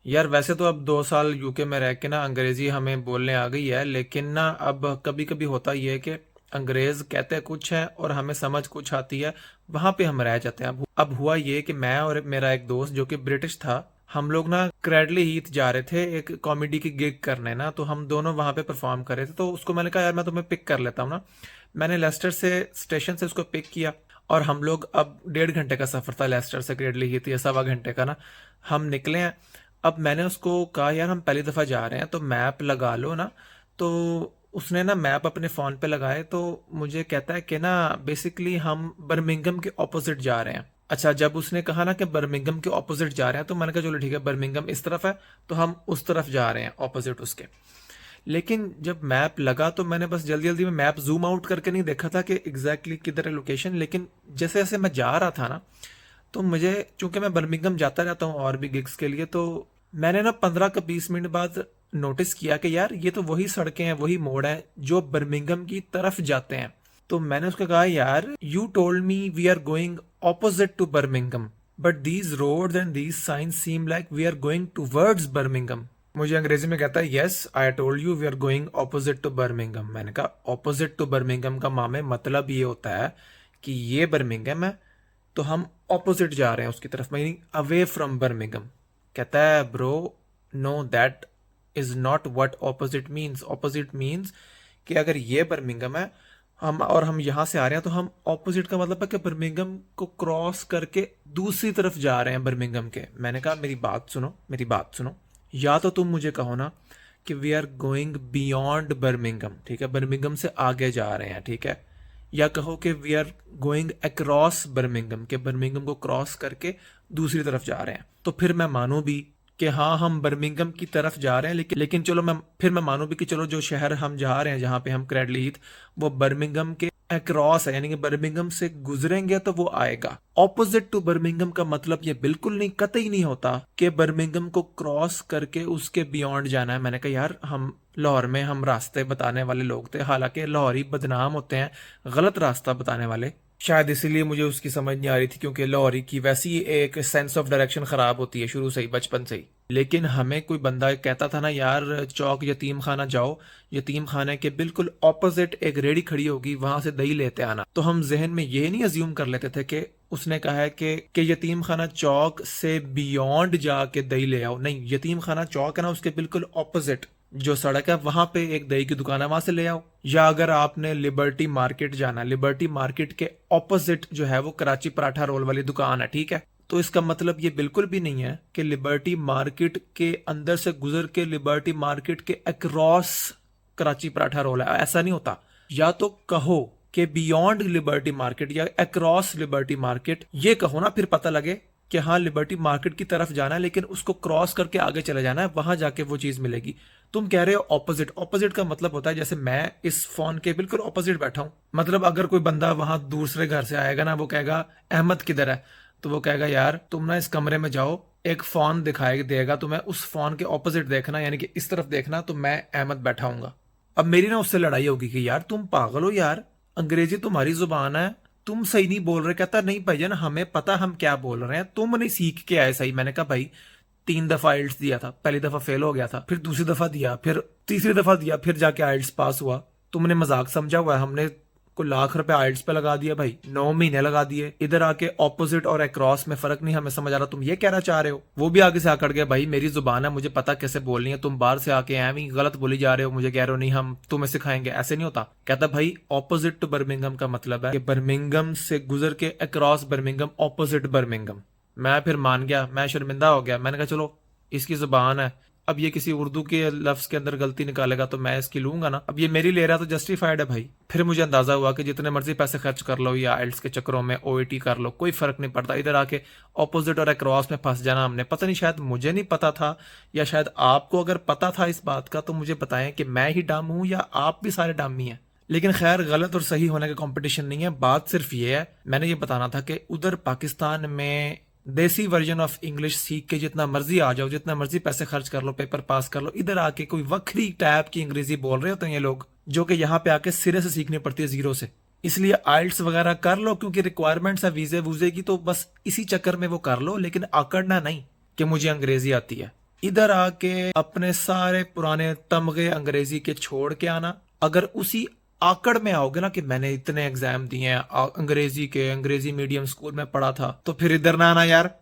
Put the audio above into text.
यार वैसे तो अब 2 साल यूके में रह के ना अंग्रेजी हमें बोलने आ गई है, लेकिन ना अब कभी कभी होता ही है कि अंग्रेज कहते कुछ है और हमें समझ कुछ आती है। वहां पे हम रह जाते हैं। अब हुआ ये कि मैं और मेरा एक दोस्त जो कि ब्रिटिश था, हम लोग ना क्रैडली हीथ जा रहे थे एक कॉमेडी की गिग करने ना, तो हम दोनों वहां पे परफॉर्म कर रहे थे। तो उसको मैंने कहा यार मैं तुम्हें पिक कर लेता हूँ ना। मैंने लेस्टर से स्टेशन से उसको पिक किया और हम लोग, अब 1.5 घंटे का सफर था लेस्टर से क्रैडली हीथ, या 1.25 घंटे का ना। हम निकले हैं। अब मैंने उसको कहा यार हम पहली दफ़ा जा रहे हैं तो मैप लगा लो ना। तो उसने ना मैप अपने फ़ोन पे लगाए, तो मुझे कहता है कि ना बेसिकली हम बर्मिंघम के ऑपोजिट जा रहे हैं। अच्छा, जब उसने कहा ना कि बर्मिंघम के ऑपोजिट जा रहे हैं, तो मैंने कहा चलो ठीक है, बर्मिंघम इस तरफ है तो हम उस तरफ जा रहे हैं ऑपोजिट उसके। लेकिन जब मैप लगा तो मैंने बस जल्दी जल्दी में मैप जूम आउट करके नहीं देखा था कि एग्जैक्टली किधर है लोकेशन। लेकिन जैसे जैसे मैं जा रहा था ना, तो मुझे, चूंकि मैं बर्मिंघम जाता रहता हूँ और भी गिग्स के लिए, तो मैंने ना 15 का 20 मिनट बाद नोटिस किया कि यार ये तो वही सड़कें हैं, वही मोड़ हैं जो बर्मिंघम की तरफ जाते हैं। तो मैंने उसको कहा यार you told me we are going opposite to Birmingham, but these roads and these signs seem like we are going towards Birmingham. मुझे अंग्रेजी में कहता है yes I told you we are going opposite to Birmingham. मैंने कहा opposite to Birmingham का मामे मतलब ये होता है कि ये बर्मिंघम है तो हम ऑपोजिट जा रहे हैं उसकी तरफ, मीनिंग अवे फ्रॉम बर्मिंघम। कहता है bro know that is not what opposite means. Opposite means कि अगर ये बर्मिंघम है हम यहां से आ रहे हैं, तो हम ऑपोजिट का मतलब है कि बर्मिंघम को क्रॉस करके दूसरी तरफ जा रहे हैं बर्मिंघम के। मैंने कहा मेरी बात सुनो, मेरी बात सुनो। या तो तुम मुझे कहो ना कि we are going beyond Birmingham, ठीक है, बर्मिंघम से आगे जा रहे हैं, ठीक है। या कहो कि we are going across Birmingham, के बर्मिंघम को क्रॉस करके दूसरी तरफ जा रहे हैं, तो फिर मैं मानूं भी कि हाँ हम बर्मिंघम की तरफ जा रहे हैं। लेकिन चलो मैं मानूं भी कि चलो जो शहर हम जा रहे हैं जहां पे हम क्रैडली हीथ, वो बर्मिंघम के अक्रॉस है, यानी कि बर्मिंघम से गुजरेंगे तो वो आएगा। ऑपोजिट टू बर्मिंघम का मतलब ये बिल्कुल नहीं, कतई नहीं होता कि बर्मिंघम को क्रॉस करके उसके बियॉन्ड जाना है। मैंने कहा यार हम लाहौर में हम रास्ते बताने वाले लोग थे, हालांकि लाहौरी बदनाम होते हैं गलत रास्ता बताने वाले। शायद इसीलिए मुझे उसकी समझ नहीं आ रही थी, क्योंकि लाहौरी की वैसी एक सेंस ऑफ डायरेक्शन खराब होती है शुरू से ही, बचपन से ही। लेकिन हमें कोई बंदा कहता था ना यार चौक यतीम खाना जाओ, यतीम खाने के बिल्कुल ऑपोजिट एक रेड़ी खड़ी होगी, वहां से दही लेते आना, तो हम जहन में ये नहीं अज्यूम कर लेते थे कि उसने कहा है कि यतीम खाना चौक से बियॉन्ड जाके दही ले आओ। नहीं, यतीम खाना चौक है ना, उसके बिल्कुल ऑपोजिट जो सड़क है वहां पे एक दही की दुकान है, वहां से ले आओ। या अगर आपने लिबर्टी मार्केट जाना, लिबर्टी मार्केट के ऑपोजिट जो है वो कराची पराठा रोल वाली दुकान है, ठीक है। तो इसका मतलब ये बिल्कुल भी नहीं है कि लिबर्टी मार्केट के अंदर से गुजर के लिबर्टी मार्केट के अक्रॉस कराची पराठा रोल है, ऐसा नहीं होता। या तो कहो कि बियॉन्ड लिबर्टी मार्केट या अक्रॉस लिबर्टी मार्केट, ये कहो ना, फिर पता लगे कि हाँ लिबर्टी मार्केट की तरफ जाना है, लेकिन उसको क्रॉस करके आगे चले जाना है, वहां जाके वो चीज मिलेगी। तुम कह रहे हो ऑपोजिट, ऑपोजिट का मतलब होता है जैसे मैं इस फोन के बिल्कुल ऑपोजिट बैठा हूं। मतलब अगर कोई बंदा वहां दूसरे घर से आएगा ना, वो कहेगा अहमद किधर है, तो वो कहेगा यार तुम ना इस कमरे में जाओ, एक फोन दिखाई देगा तुम्हें, उस फोन के ऑपोजिट देखना, यानी कि इस तरफ देखना, तो मैं अहमद बैठा हूंगा। अब मेरी ना उससे लड़ाई होगी कि यार तुम पागल हो यार, अंग्रेजी तुम्हारी जुबान है, तुम सही नहीं बोल रहे। कहता नहीं भाईजान हमें पता हम क्या बोल रहे हैं, तुम नहीं सीख के आए सही। मैंने कहा भाई 3 दफा आइल्स दिया था, पहली दफा फेल हो गया था, फिर दूसरी दफा दिया, फिर तीसरी दफा दिया, फिर जाके आइल्स पास हुआ। तुमने मजाक समझा हुआ है, हमने को लाख रुपए आइल्स पे लगा दिया भाई, 9 महीने लगा दिए। इधर आके ऑपोजिट और अक्रॉस में फर्क नहीं हमें समझ आ रहा, तुम ये कहना चाह रहे हो। वो भी आगे से आकर गया भाई मेरी जुबान है, मुझे पता कैसे बोलनी है, तुम बाहर से आके एवं गलत बोली जा रहे हो, मुझे कह रहे हो नहीं हम तुम्हें सिखाएंगे, ऐसे नहीं होता। कहता भाई ऑपोजिट टू बर्मिंघम का मतलब है कि बर्मिंघम से गुजर के अक्रॉस बर्मिंघम, ऑपोजिट बर्मिंघम। मैं फिर मान गया, मैं शर्मिंदा हो गया। मैंने कहा चलो इसकी जुबान है, अब ये किसी उर्दू के लफ्ज के अंदर गलती निकालेगा तो मैं इसकी लूंगा ना। अब ये मेरी ले रहा तो जस्टिफाइड है भाई। फिर मुझे अंदाजा हुआ कि जितने मर्जी पैसे खर्च कर लो या आइल्स के चक्रों में ओईटी कर लो, कोई फर्क नहीं पड़ता, इधर आके ऑपोजिट और अक्रॉस में फंस जाना हमने। पता नहीं शायद मुझे नहीं पता था, या शायद आपको अगर पता था इस बात का तो मुझे बताएं कि मैं ही डाम हूं या आप भी सारे डामी हैं। लेकिन खैर गलत और सही होने का कंपटीशन नहीं है, बात सिर्फ ये है, मैंने ये बताना था कि उधर पाकिस्तान में देसी वर्जन ऑफ इंग्लिश सीख के जितना मर्जी आ जाओ, जितना मर्जी पैसे खर्च कर लो, पेपर पास कर लो, इधर आके कोई वक्री टाइप की अंग्रेजी बोल रहे होते हैं ये लोग, जो कि यहाँ पे आके सिरे से सीखनी पड़ती है जीरो से। इसलिए आइल्स वगैरह कर लो, क्योंकि रिक्वायरमेंट्स है वीजे वूजे की, तो बस इसी चक्कर में वो कर लो, लेकिन आकड़ना नहीं कि मुझे अंग्रेजी आती है। इधर आके अपने सारे पुराने तमगे अंग्रेजी के छोड़ के आना। अगर उसी आकड़ में आओगे ना कि मैंने इतने एग्जाम दिए हैं अंग्रेजी के, अंग्रेजी मीडियम स्कूल में पढ़ा था, तो फिर इधर ना आना यार।